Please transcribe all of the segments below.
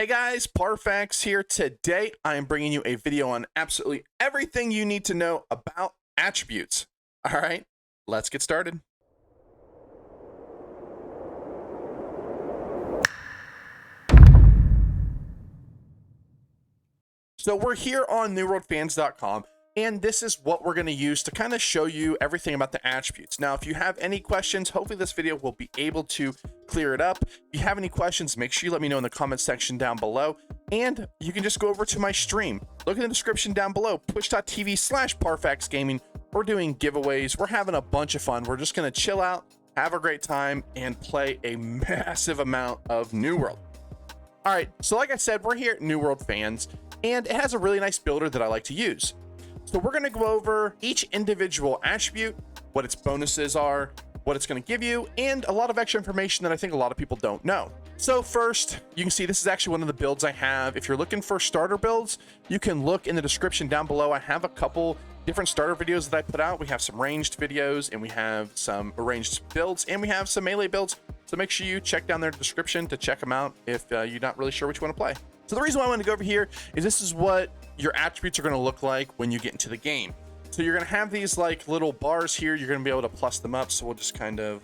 Hey guys, Parfax here. Today I am bringing you a video on absolutely everything you need to know about attributes. All right, let's get started. So we're here on newworldfans.com, and this is what we're going to use to kind of show you everything about the attributes. Now, if you have any questions, hopefully this video will be able to clear it up. If you have any questions, make sure you let me know in the comment section down below, and you can just go over to my stream. Look in the description down below, twitch.tv/Parfaxgaming. We're doing giveaways. We're having a bunch of fun. We're just going to chill out, have a great time, and play a massive amount of New World. All right, so like I said, we're here at New World Fans, and it has a really nice builder that I like to use. So we're going to go over each individual attribute, what its bonuses are, what it's going to give you, and a lot of extra information that I think a lot of people don't know. So first, you can see this is actually one of the builds I have. If you're looking for starter builds, you can look in the description down below. I have a couple different starter videos that I put out. We have some ranged videos, and we have some arranged builds, and we have some melee builds. So make sure you check down there in the description to check them out if you're not really sure which you want to play. So the reason why I want to go over here is this is what your attributes are going to look like when you get into the game. So you're going to have these like little bars here. You're going to be able to plus them up. So we'll just kind of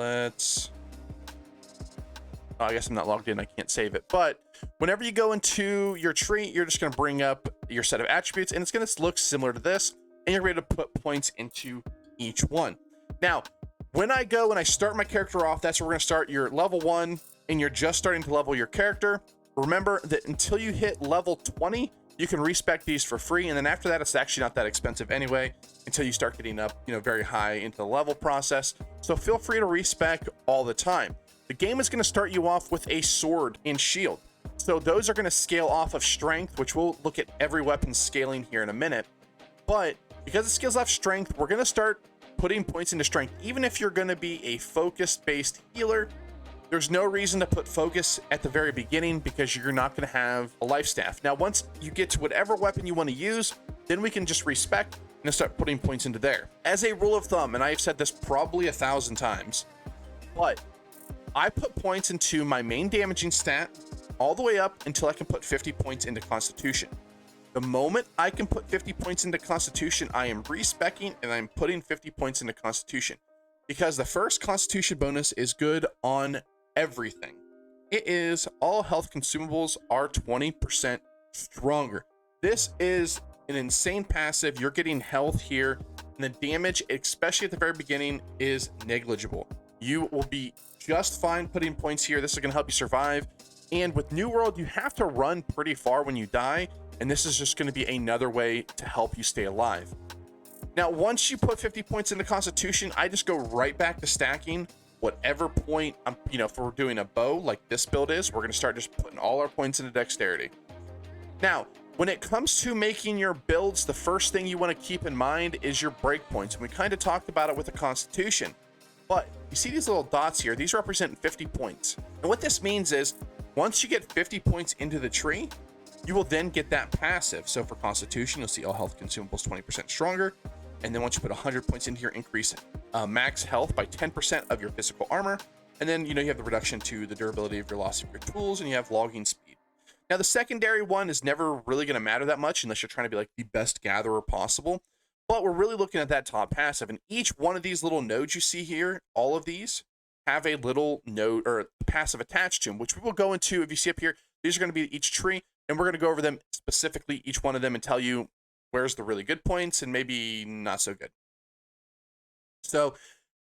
oh, I guess I'm not logged in. I can't save it. But whenever you go into your tree, you're just going to bring up your set of attributes, and it's going to look similar to this. And you're ready to put points into each one. Now, when I go and I start my character off, that's where we're going to start your level 1, and you're just starting to level your character. Remember that until you hit level 20, you can respec these for free, and then after that, it's actually not that expensive anyway until you start getting up, very high into the level process. So feel free to respec all the time. The game is going to start you off with a sword and shield. So those are going to scale off of strength, which we'll look at every weapon scaling here in a minute. But because it scales off strength, we're going to start putting points into strength. Even if you're going to be a focus-based healer, there's no reason to put focus at the very beginning because you're not going to have a life staff. Now, once you get to whatever weapon you want to use, then we can just respec and start putting points into there. As a rule of thumb, and I've said this probably 1,000 times, but I put points into my main damaging stat all the way up until I can put 50 points into Constitution. The moment I can put 50 points into Constitution, I am respecking and I'm putting 50 points into Constitution because the first Constitution bonus is good on everything. It is all health consumables are 20% stronger. This is an insane passive. You're getting health here, and the damage, especially at the very beginning, is negligible. You will be just fine putting points here. This is going to help you survive. And with New World, you have to run pretty far when you die, and this is just going to be another way to help you stay alive. Now, once you put 50 points into Constitution, I just go right back to stacking whatever point I'm, if we're doing a bow like this build is, we're going to start just putting all our points into Dexterity. Now, when it comes to making your builds, the first thing you want to keep in mind is your breakpoints. And we kind of talked about it with the Constitution, but you see these little dots here, these represent 50 points. And what this means is once you get 50 points into the tree, you will then get that passive. So for Constitution, you'll see all health consumables 20% stronger. And then once you put 100 points into here, increase max health by 10% of your physical armor. And then, you have the reduction to the durability of your loss of your tools, and you have logging speed. Now, the secondary one is never really going to matter that much unless you're trying to be like the best gatherer possible. But we're really looking at that top passive. And each one of these little nodes you see here, all of these have a little node or passive attached to them, which we will go into. If you see up here, these are going to be each tree, and we're going to go over them specifically, each one of them, and tell you where's the really good points and maybe not so good. So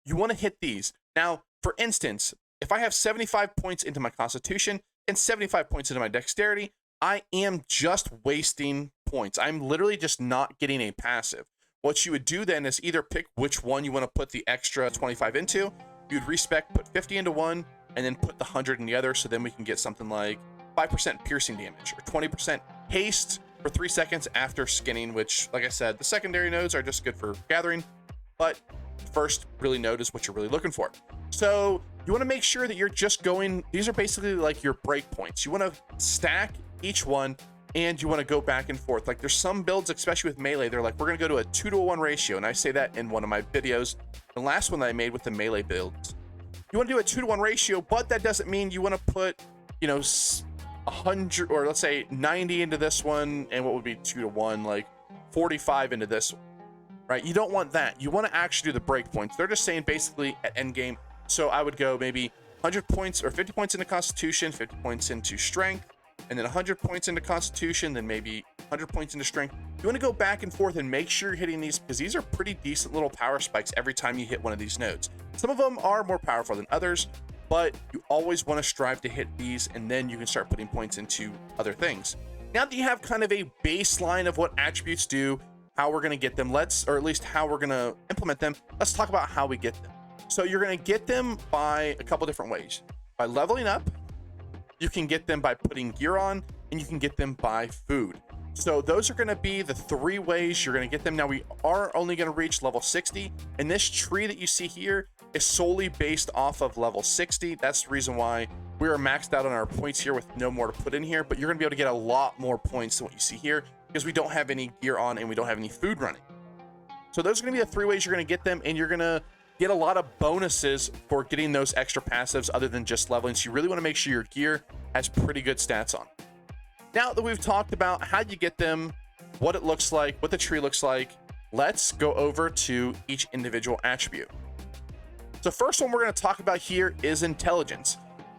you want to hit these. Now, for instance, if I have 75 points into my Constitution and 75 points into my Dexterity, I am just wasting points. I'm literally just not getting a passive. What you would do then is either pick which one you want to put the extra 25 into. You'd respec, put 50 into one, and then put the 100 in the other, so then we can get something like 5% piercing damage or 20% haste for 3 seconds after skinning, which, like I said, the secondary nodes are just good for gathering, but first really node is what you're really looking for. So you want to make sure that you're just going, these are basically like your breakpoints. You want to stack each one, and you want to go back and forth. Like there's some builds, especially with melee, they're like, we're going to go to a 2-to-1 ratio. And I say that in one of my videos, the last one that I made with the melee builds. You want to do a 2-to-1 ratio, but that doesn't mean you want to put, 100, or let's say 90 into this one, and what would be 2 to 1, like 45 into this one, right? You don't want that. You want to actually do the breakpoints. They're just saying basically at end game. So I would go maybe 100 points or 50 points into Constitution, 50 points into Strength, and then 100 points into Constitution, then maybe 100 points into Strength. You want to go back and forth and make sure you're hitting these, because these are pretty decent little power spikes every time you hit one of these nodes. Some of them are more powerful than others, but you always want to strive to hit these, and then you can start putting points into other things. Now that you have kind of a baseline of what attributes do, how we're going to get them, or at least how we're going to implement them, let's talk about how we get them. So you're going to get them by a couple different ways. By leveling up, you can get them by putting gear on, and you can get them by food. So those are going to be the 3 ways you're going to get them. Now we are only going to reach level 60, and this tree that you see here is solely based off of level 60. That's the reason why we are maxed out on our points here with no more to put in here, but you're going to be able to get a lot more points than what you see here because we don't have any gear on and we don't have any food running. So those are going to be the 3 ways you're going to get them, and you're going to get a lot of bonuses for getting those extra passives other than just leveling. So you really want to make sure your gear has pretty good stats on. Now that we've talked about how you get them, what it looks like, what the tree looks like, let's go over to each individual attribute. So first one we're going to talk about here is intelligence.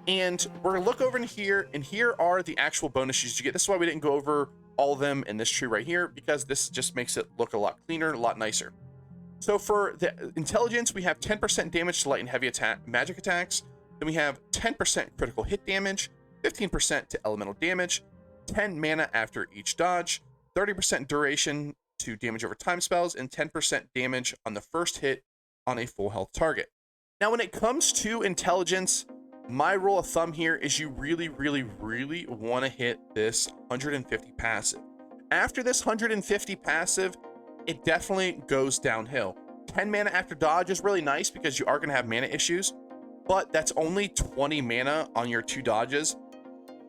And we're going to look over in here, and here are the actual bonuses you get. This is why we didn't go over all of them in this tree right here, because this just makes it look a lot cleaner, a lot nicer. So for the intelligence, we have 10% damage to light and heavy magic attacks. Then we have 10% critical hit damage, 15% to elemental damage, 10 mana after each dodge, 30% duration to damage over time spells, and 10% damage on the first hit on a full health target. Now, when it comes to intelligence, my rule of thumb here is you really want to hit this 150 passive. After this 150 passive, it definitely goes downhill. 10 mana after dodge is really nice because you are going to have mana issues, but that's only 20 mana on your 2 dodges.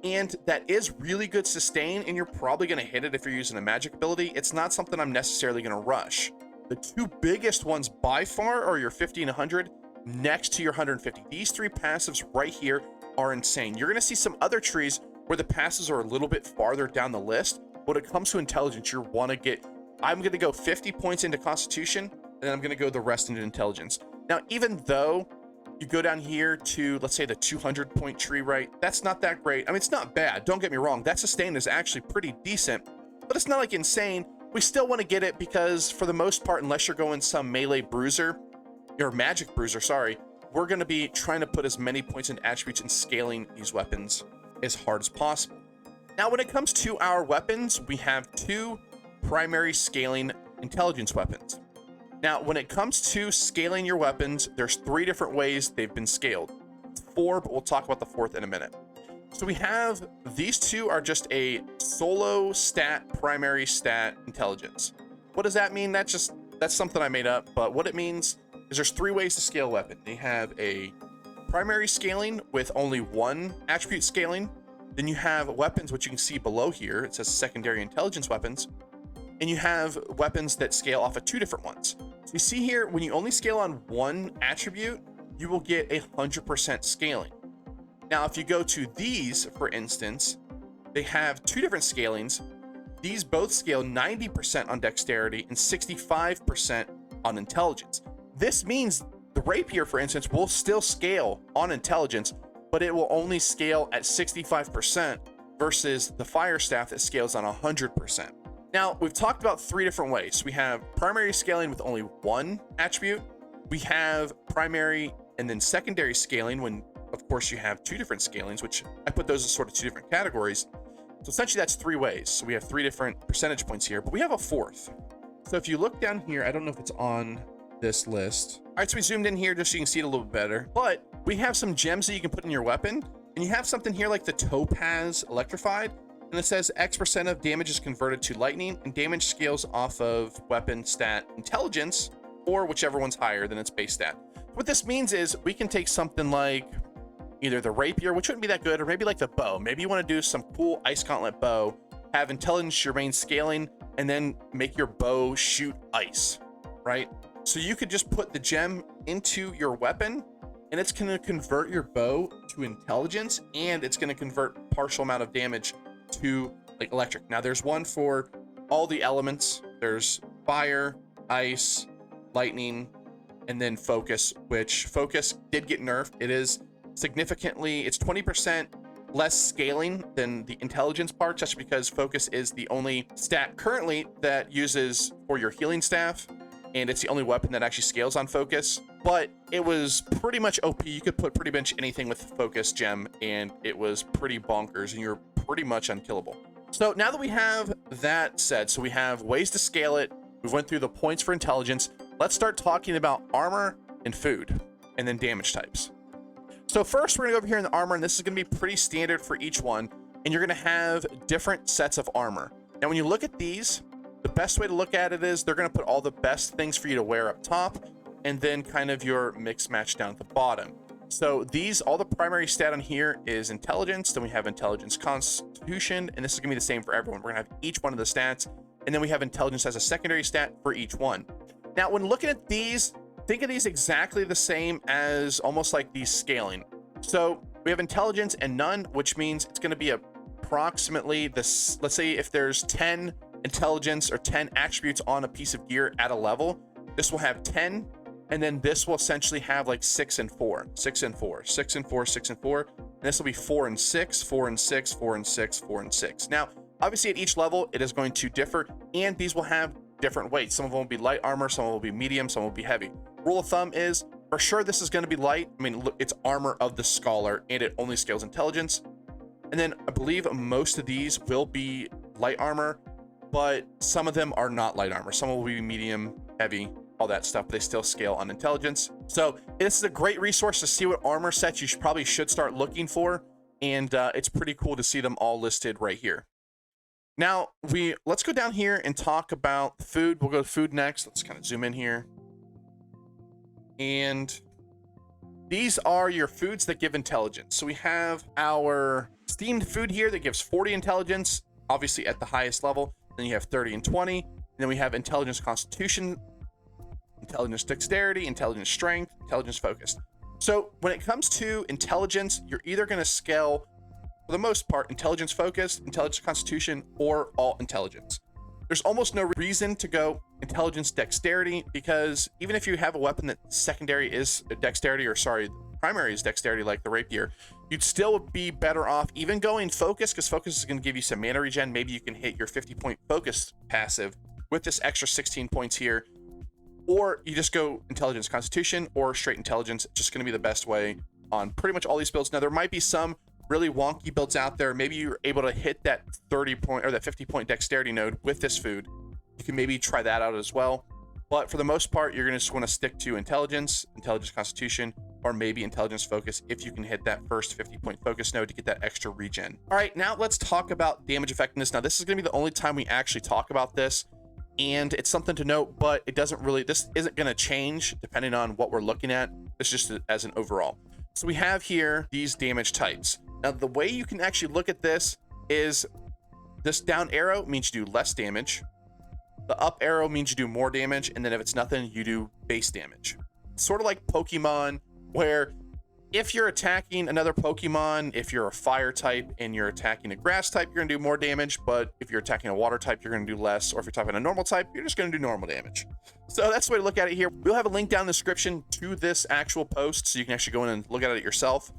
And that is really good sustain, and you're probably going to hit it if you're using a magic ability. It's not something I'm necessarily going to rush. The 2 biggest ones by far are your 50 and 100 next to your 150. These 3 passives right here are insane. You're going to see some other trees where the passes are a little bit farther down the list. When it comes to intelligence, you want to get, I'm going to go 50 points into Constitution, and then I'm going to go the rest into intelligence. Now, even though you go down here to, let's say, the 200 point tree, right? That's not that great. I mean, it's not bad. Don't get me wrong. That sustain is actually pretty decent, but it's not like insane. We still want to get it because for the most part, unless you're going some melee bruiser or magic bruiser, sorry, we're going to be trying to put as many points into attributes and scaling these weapons as hard as possible. Now, when it comes to our weapons, we have 2 primary scaling intelligence weapons. Now, when it comes to scaling your weapons, there's 3 different ways they've been scaled. 4, but we'll talk about the 4th in a minute. So we have, these 2 are just a solo stat, primary stat intelligence. What does that mean? That's something I made up, but what it means is there's 3 ways to scale a weapon. They have a primary scaling with only 1 attribute scaling. Then you have weapons, which you can see below here. It says secondary intelligence weapons. And you have weapons that scale off of 2 different ones. So you see here, when you only scale on 1 attribute, you will get 100% scaling. Now, if you go to these, for instance, they have 2 different scalings. These both scale 90% on dexterity and 65% on intelligence. This means the rapier, for instance, will still scale on intelligence, but it will only scale at 65% versus the fire staff that scales on 100%. Now, we've talked about 3 different ways. We have primary scaling with only 1 attribute. We have primary and then secondary scaling when, of course, you have 2 different scalings, which I put those as sort of 2 different categories. So essentially that's 3 ways. So we have 3 different percentage points here, but we have a 4th. So if you look down here, I don't know if it's on this list. All right, so we zoomed in here just so you can see it a little bit better, but we have some gems that you can put in your weapon, and you have something here like the Topaz Electrified, and it says X% of damage is converted to lightning, and damage scales off of weapon stat intelligence, or whichever one's higher than its base stat. What this means is we can take something like either the rapier, which wouldn't be that good, or maybe like the bow. Maybe you want to do some cool ice gauntlet bow, have intelligence your main scaling, and then make your bow shoot ice, right? So you could just put the gem into your weapon, and it's going to convert your bow to intelligence, and it's going to convert partial amount of damage to like electric. Now there's one for all the elements. There's fire, ice, lightning, and then focus, which focus did get nerfed. It is significantly, it's 20% less scaling than the intelligence part, just because focus is the only stat currently that uses for your healing staff, and it's the only weapon that actually scales on focus. But it was pretty much OP. You could put pretty much anything with focus gem, and it was pretty bonkers, and you're pretty much unkillable. So now that we have that said, so we have ways to scale it, we went through the points for intelligence, let's start talking about armor and food, and then damage types. So first, we're gonna go over here in the armor, and this is gonna be pretty standard for each one, and you're gonna have different sets of armor. Now, when you look at these, the best way to look at it is they're gonna put all the best things for you to wear up top, and then kind of your mix match down at the bottom. So these, all the primary stat on here is intelligence, then we have intelligence constitution, and this is gonna be the same for everyone. We're gonna have each one of the stats, and then we have intelligence as a secondary stat for each one. Now, when looking at these, think of these exactly the same as almost like these scaling. So we have intelligence and none, which means it's going to be approximately this. Let's say if there's 10 intelligence or 10 attributes on a piece of gear at a level, this will have 10, and then this will essentially have like 6 and 4, 6 and 4, 6 and 4, 6 and 4, and this will be 4 and 6, 4 and 6, 4 and 6, 4 and 6. Now, obviously at each level, it is going to differ, and these will have different weights. Some of them will be light armor, some will be medium, some will be heavy. Rule of thumb is, for sure, this is going to be light. I mean, look, it's armor of the scholar, and it only scales intelligence. And then I believe most of these will be light armor, but some of them are not light armor. Some will be medium, heavy, all that stuff. They still scale on intelligence. So this is a great resource to see what armor sets you probably should start looking for, and it's pretty cool to see them all listed right here. Now, let's go down here and talk about food. We'll go to food next. Let's kind of zoom in here. And these are your foods that give intelligence. So we have our steamed food here that gives 40 intelligence, obviously at the highest level. Then you have 30 and 20. And then we have intelligence constitution, intelligence dexterity, intelligence strength, intelligence focused. So when it comes to intelligence, you're either going to scale, for the most part, intelligence focused, intelligence constitution, or all intelligence. There's almost no reason to go intelligence dexterity, because even if you have a weapon that secondary is dexterity, or sorry, primary is dexterity like the rapier, you'd still be better off even going focus, because focus is going to give you some mana regen. Maybe you can hit your 50-point focus passive with this extra 16 points here, or you just go intelligence constitution or straight intelligence. It's just going to be the best way on pretty much all these builds. Now, there might be some really wonky builds out there. Maybe you're able to hit that 30-point or that 50-point dexterity node with this food. You can maybe try that out as well. But for the most part, you're going to just want to stick to intelligence, intelligence constitution, or maybe intelligence focus if you can hit that first 50-point focus node to get that extra regen. All right, now let's talk about damage effectiveness. Now, this is going to be the only time we actually talk about this, and it's something to note, but it doesn't really, this isn't going to change depending on what we're looking at. It's just as an overall. So we have here these damage types. Now, the way you can actually look at this is this down arrow means you do less damage. The up arrow means you do more damage. And then if it's nothing, you do base damage. Sort of like Pokemon, where if you're attacking another Pokemon, if you're a fire type and you're attacking a grass type, you're going to do more damage. But if you're attacking a water type, you're going to do less. Or if you're attacking a normal type, you're just going to do normal damage. So that's the way to look at it here. We'll have a link down in the description to this actual post, so you can actually go in and look at it yourself.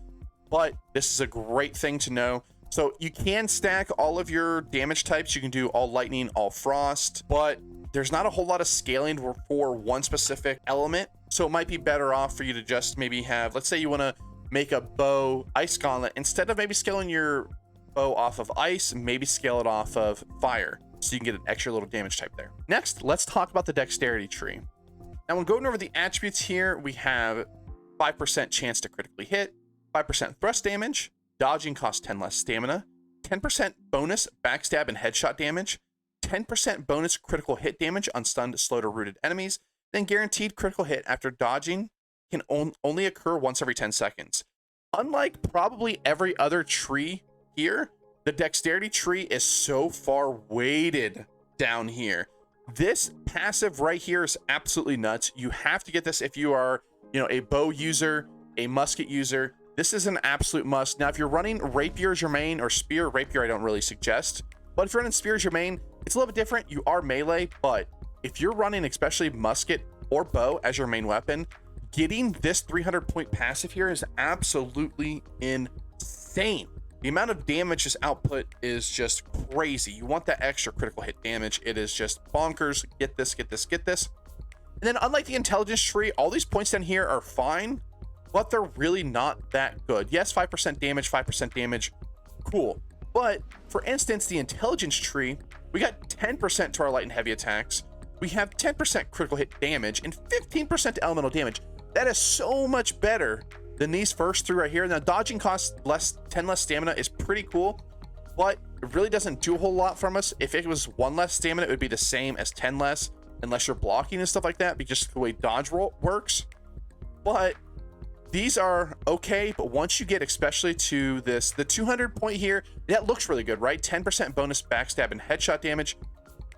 But this is a great thing to know. So you can stack all of your damage types. You can do all lightning, all frost, but there's not a whole lot of scaling for one specific element. So it might be better off for you to just maybe have, let's say you want to make a bow ice gauntlet. Instead of maybe scaling your bow off of ice, maybe scale it off of fire, so you can get an extra little damage type there. Next, let's talk about the dexterity tree. Now, when going over the attributes here, we have 5% chance to critically hit, 5% thrust damage, dodging costs 10 less stamina, 10% bonus backstab and headshot damage, 10% bonus critical hit damage on stunned, slowed, or rooted enemies, then guaranteed critical hit after dodging can only occur once every 10 seconds. Unlike probably every other tree here, the dexterity tree is so far weighted down here. This passive right here is absolutely nuts. You have to get this if you are, a bow user. a musket user, this is an absolute must. Now, if you're running rapier as your main or spear, rapier I don't really suggest, but if you're running spear as your main, it's a little bit different. You are melee, but if you're running especially musket or bow as your main weapon, getting this 300 point passive here is absolutely insane. The amount of damage this output is just crazy. You want that extra critical hit damage. It is just bonkers. Get this, get this, get this. And then unlike the intelligence tree, all these points down here are fine, but they're really not that good. Yes, 5% damage, cool. But for instance, the intelligence tree, we got 10% to our light and heavy attacks. We have 10% critical hit damage and 15% elemental damage. That is so much better than these first three right here. Now, dodging costs 10 less stamina is pretty cool, but it really doesn't do a whole lot from us. If it was 1 less stamina, it would be the same as 10 less, unless you're blocking and stuff like that, because just the way dodge roll works. But these are okay, but once you get especially to this, the 200 point here, that looks really good, right? 10% bonus backstab and headshot damage,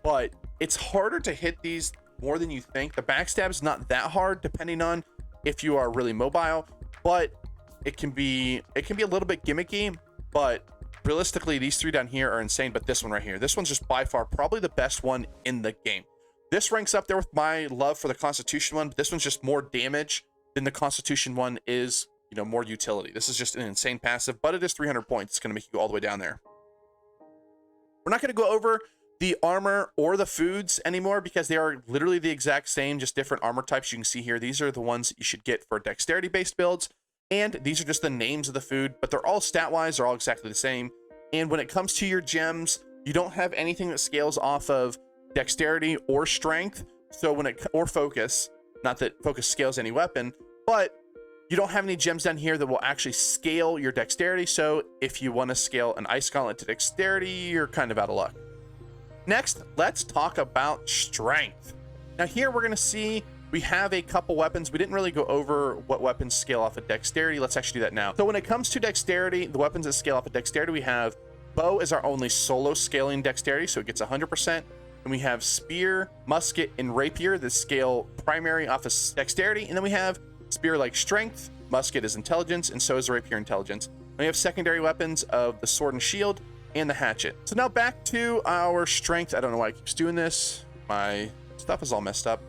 but it's harder to hit these more than you think. The backstab is not that hard, depending on if you are really mobile, but it can be a little bit gimmicky. But realistically, these three down here are insane. But this one right here, this one's just by far probably the best one in the game. This ranks up there with my love for the Constitution one, but this one's just more damage than the Constitution one is, you know, more utility. This is just an insane passive, but it is 300 points. It's going to make you go all the way down there. We're not going to go over the armor or the foods anymore because they are literally the exact same, just different armor types. You can see here, these are the ones that you should get for dexterity based builds, and these are just the names of the food, but they're all stat wise, they're all exactly the same. And when it comes to your gems, you don't have anything that scales off of dexterity or strength. So when it, or focus, not that focus scales any weapon, but you don't have any gems down here that will actually scale your dexterity. So if you want to scale an ice gauntlet to dexterity, you're kind of out of luck. Next, let's talk about strength. Now here we're going to see we have a couple weapons. We didn't really go over what weapons scale off of dexterity. Let's actually do that now. So when it comes to dexterity, the weapons that scale off of dexterity, we have bow is our only solo scaling dexterity, so it gets 100%. And we have spear, musket, and rapier that scale primary off of dexterity. And then we have spear like strength, musket is intelligence, and so is rapier intelligence. And we have secondary weapons of the sword and shield and the hatchet. So now back to our strength. I don't know why it keeps doing this. My stuff is all messed up.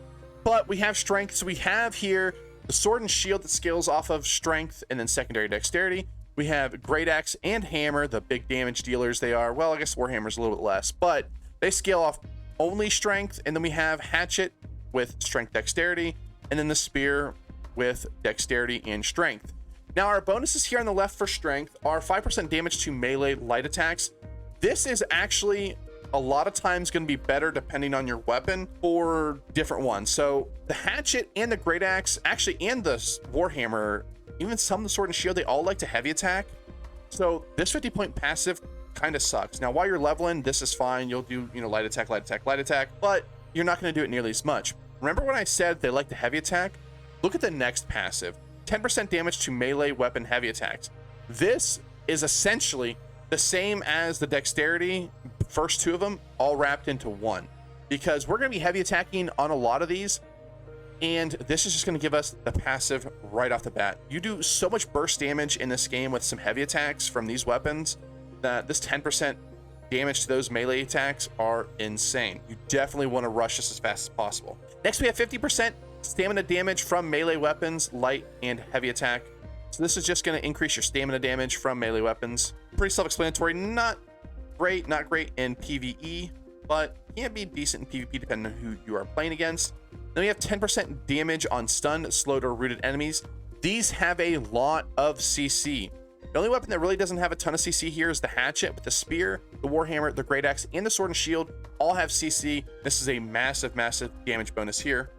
But we have strength. So we have here the sword and shield that scales off of strength and then secondary dexterity. We have great axe and hammer, the big damage dealers they are. Well, I guess warhammer's a little bit less, but they scale off only strength. And then we have hatchet with strength dexterity, and then the spear with dexterity and strength. Now our bonuses here on the left for strength are 5% damage to melee light attacks. This is actually a lot of times going to be better depending on your weapon for different ones. So the hatchet and the great axe, actually, and the warhammer, even some of the sword and shield, they all like to heavy attack. So this 50 point passive kind of sucks. Now while you're leveling, this is fine. You'll do, you know, light attack, light attack, light attack, but you're not going to do it nearly as much. Remember when I said they like to heavy attack? Look at the next passive, 10% damage to melee weapon heavy attacks. This is essentially the same as the dexterity, first two of them, all wrapped into one, because we're going to be heavy attacking on a lot of these, and this is just going to give us the passive right off the bat. You do so much burst damage in this game with some heavy attacks from these weapons that this 10% damage to those melee attacks are insane. You definitely want to rush this as fast as possible. Next, we have 50% stamina damage from melee weapons, light and heavy attack. So this is just going to increase your stamina damage from melee weapons. Pretty self-explanatory. Not great in PvE, but can be decent in PvP depending on who you are playing against. Then we have 10% damage on stunned, slowed, or rooted enemies. These have a lot of CC. The only weapon that really doesn't have a ton of CC here is the hatchet, but the spear, the warhammer, the great axe, and the sword and shield all have CC. This is a massive damage bonus here.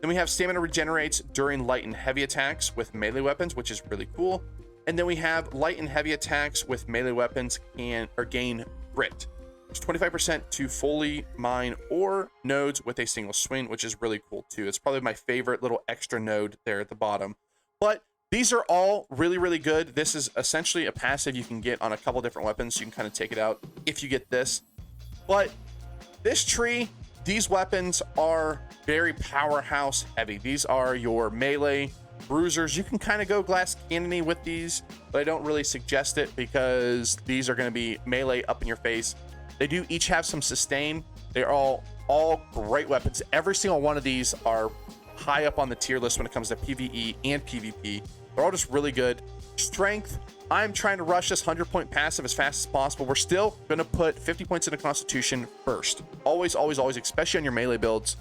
Then we have stamina regenerates during light and heavy attacks with melee weapons, which is really cool. And then we have light and heavy attacks with melee weapons gain grit. It's 25% to fully mine or nodes with a single swing, which is really cool too. It's probably my favorite little extra node there at the bottom. But these are all really good. This is essentially a passive you can get on a couple different weapons. So you can kind of take it out if you get this. But this tree, these weapons are very powerhouse heavy. These are your melee bruisers. You can kind of go glass cannony with these, but I don't really suggest it because these are going to be melee up in your face. They do each have some sustain. They're all great weapons. Every single one of these are high up on the tier list when it comes to PvE and PvP. They're all just really good. Strength, I'm trying to rush this 100-point passive as fast as possible. We're still going to put 50 points into Constitution first. Always, always, always, especially on your melee builds.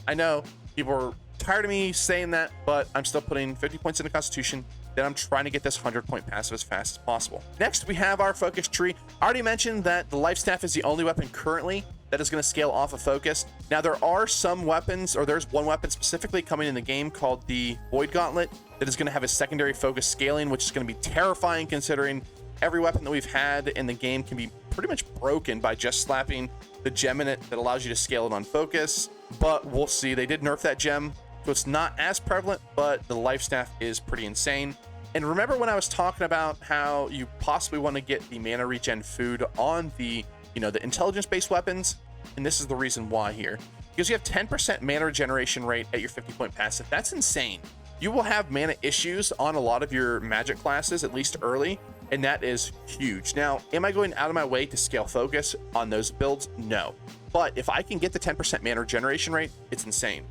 I know people are tired of me saying that, but I'm still putting 50 points into Constitution. Then I'm trying to get this 100-point passive as fast as possible. Next, we have our focus tree. I already mentioned that the life staff is the only weapon currently that is going to scale off of focus. Now, there are some weapons, or there's one weapon specifically coming in the game called the Void Gauntlet that is going to have a secondary focus scaling, which is going to be terrifying considering every weapon that we've had in the game can be pretty much broken by just slapping the gem in it that allows you to scale it on focus. But we'll see. They did nerf that gem, so it's not as prevalent, but the life staff is pretty insane. And remember when I was talking about how you possibly want to get the mana regen food on the, the intelligence-based weapons? And this is the reason why here. Because you have 10% mana regeneration rate at your 50-point passive. That's insane. You will have mana issues on a lot of your magic classes, at least early, and that is huge. Now, am I going out of my way to scale focus on those builds? No. But if I can get the 10% mana regeneration rate, it's insane.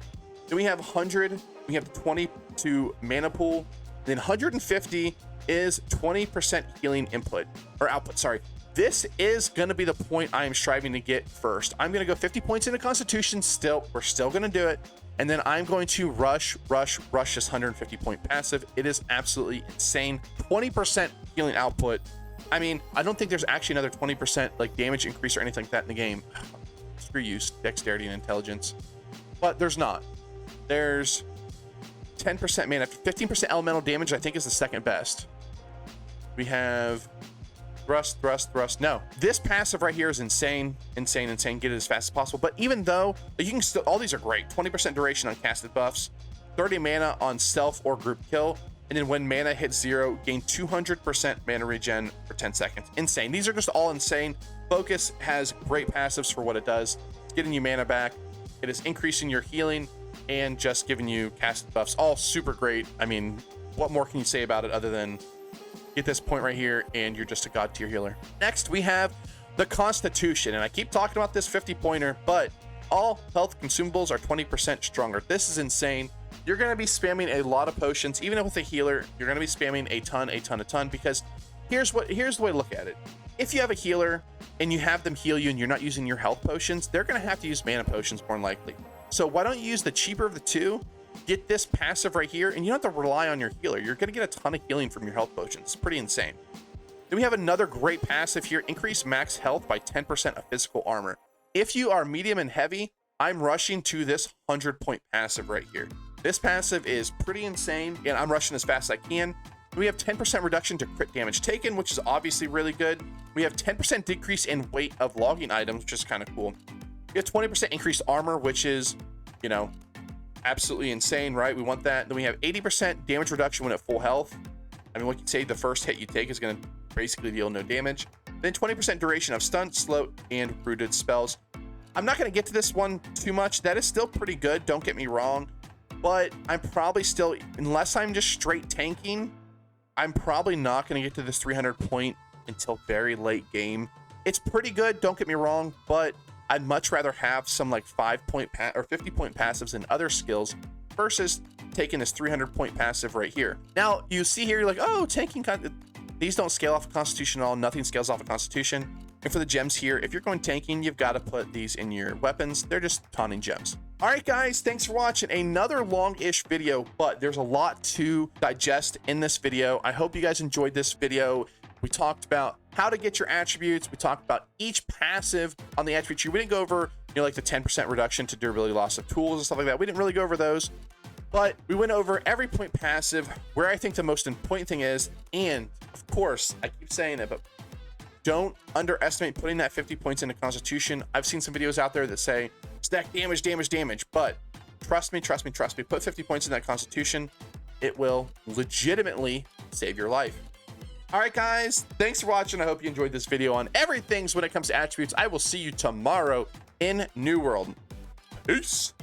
Then we have 100, we have the 22 mana pool, then 150 is 20% healing input, or output, sorry. This is going to be the point I am striving to get first. I'm going to go 50 points into Constitution still. We're still going to do it. And then I'm going to rush this 150-point passive. It is absolutely insane. 20% healing output. I mean, I don't think there's actually another 20% like damage increase or anything like that in the game. Screw you, Dexterity and Intelligence. But there's not. There's 10% mana, 15% elemental damage, I think is the second best. We have thrust. No, this passive right here is insane. Get it as fast as possible. But even though you can still, all these are great. 20% duration on casted buffs, 30 mana on self or group kill, and then when mana hits 0, gain 200% mana regen for 10 seconds. Insane. These are just all insane. Focus has great passives for what it does. It's getting you mana back. It is increasing your healing and just giving you casted buffs. All super great. I mean, what more can you say about it other than get this point right here and you're just a god tier healer. Next, we have the Constitution, and I keep talking about this 50-pointer, but all health consumables are 20% stronger. This is insane. You're going to be spamming a lot of potions. Even with a healer, you're going to be spamming a ton, because here's the way to look at it. If you have a healer and you have them heal you and you're not using your health potions, they're going to have to use mana potions more than likely. So why don't you use the cheaper of the two, get this passive right here, and you don't have to rely on your healer. You're going to get a ton of healing from your health potions. It's pretty insane. Then we have another great passive here, increase max health by 10% of physical armor. If you are medium and heavy, I'm rushing to this 100-point passive right here. This passive is pretty insane, and I'm rushing as fast as I can. We have 10% reduction to crit damage taken, which is obviously really good. We have 10% decrease in weight of logging items, which is kind of cool. We have 20% increased armor, which is, absolutely insane, right? We want that. Then we have 80% damage reduction when at full health. I mean, what you say, the first hit you take is going to basically deal no damage. Then 20% duration of stun, slow, and rooted spells. I'm not going to get to this one too much. That is still pretty good, don't get me wrong. But I'm probably still, unless I'm just straight tanking, I'm probably not going to get to this 300 point until very late game. It's pretty good, don't get me wrong, but I'd much rather have some like 5-point or 50-point passives and other skills versus taking this 300-point passive right here. Now, you see here, you're like, oh, tanking, these don't scale off of Constitution at all. Nothing scales off of Constitution. And for the gems here, if you're going tanking, you've got to put these in your weapons. They're just taunting gems. All right, guys, thanks for watching another long-ish video, but there's a lot to digest in this video. I hope you guys enjoyed this video. We talked about how to get your attributes. We talked about each passive on the attribute tree. We didn't go over, like the 10% reduction to durability loss of tools and stuff like that. We didn't really go over those, but we went over every point passive, where I think the most important thing is, and of course, I keep saying it, but don't underestimate putting that 50 points into Constitution. I've seen some videos out there that say stack damage, but trust me, put 50 points in that Constitution. It will legitimately save your life. All right, guys, thanks for watching. I hope you enjoyed this video on everything when it comes to attributes. I will see you tomorrow in New World. Peace.